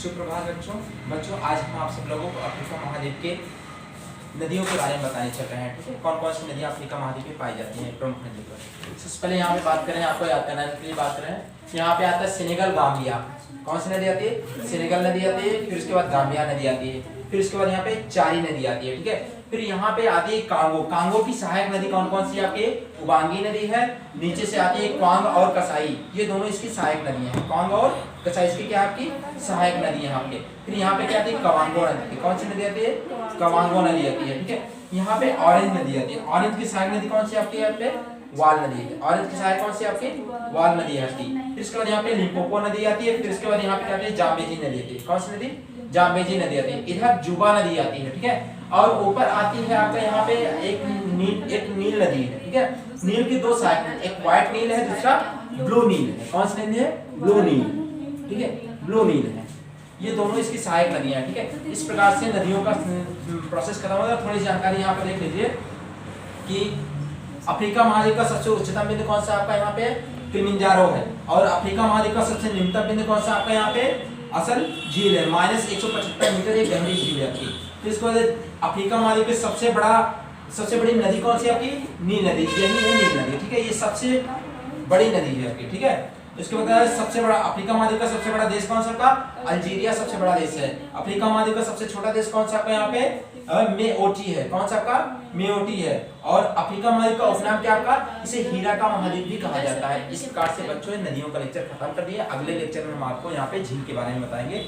सुप्रभात बच्चों आज हम आप सब लोगों को अफ्रीका महाद्वीप के नदियों के बारे में बताने चल रहे हैं। ठीक है, कौन कौन सी नदियाँ अफ्रीका महाद्वीप में पाई जाती हैं, प्रमुख नदियों पर। सबसे पहले यहाँ पे बात करें, आपको याद करने के लिए बात करें, यहाँ पे आता है सेनेगल गाम्बिया। कौन सी नदी आती है? सेनेगल नदी आती है। फिर उसके बाद गाम्बिया नदी आती है। फिर उसके बाद यहाँ पे चारी नदी आती है। ठीक है, फिर यहाँ पे आती है कांगो। कांगो की सहायक नदी कौन कौन सी आपके? उबांगी नदी है, नीचे से आती है क्वांग और कसाई, ये दोनों इसकी सहायक नदियां हैं। क्वांग और कसाई इसकी क्या आपकी सहायक नदी है यहाँ पे। फिर यहाँ पे क्या आती है? कवांगो नदी। कौन सी नदी आती है? कवांगो नदी आती है। ठीक है, यहाँ पे ऑरेंज नदी आती है। ऑरेंज की सहायक नदी कौन सी आपकी यहाँ पे? वाल नदी है। ऑरेंज की सहायक कौन सी आपकी? वाल नदी आती है। फिर इसके बाद यहाँ पे लिम्पोपो नदी आती है। फिर इसके बाद यहाँ पे क्या आती है? जाम्बेजी नदी आती है। कौन सी नदी? जाम्बेजी नदी आती है। इधर जुबा नदी आती है। ठीक है, और ऊपर आती है आपका यहाँ पे एक नील नदी है। ठीक है, नील की दो सहायक, एक व्हाइट नील है, दूसरा ब्लू नील है। कौन सी नदी है? ब्लू नील। ठीक है, ब्लू नील है, ये दोनों इसकी सहायक नदियां हैं। ठीक है, इस प्रकार से नदियों का प्रोसेस खत्म होगा। थोड़ी जानकारी यहाँ पे देख लीजिए कि अफ्रीका महाद्वीप का सबसे उच्चतम बिंदु कौन सा आपका यहाँ पे? किलिमंजारो है। और अफ्रीका महाद्वीप का सबसे निम्नतम बिंदु कौन सा आपका यहाँ पे? असल झील है, -175 मीटर एक गहरी झील है आपकी। फिर इसके बाद अफ्रीका महाद्वीप की सबसे बड़ी नदी कौन सी आपकी? नील नदी, यही है नील नदी। ठीक है, ये सबसे बड़ी नदी है आपकी। ठीक है, इसके बाद सबसे बड़ा अफ्रीका महाद्वीप का सबसे बड़ा देश कौन सा का? अल्जीरिया सबसे बड़ा देश है। अफ्रीका महाद्वीप का सबसे छोटा देश कौन सा का यहाँ पे? मेओटी है। कौन सा का? मेओटी है। और अफ्रीका महाद्वीप का उपनाम क्या आपका? इसे हीरा का महाद्वीप भी कहा जाता है। इस प्रकार से बच्चों नदियों का लेक्चर खत्म कर दिया। अगले लेक्चर में हम आपको यहाँ पे झील के बारे में बताएंगे।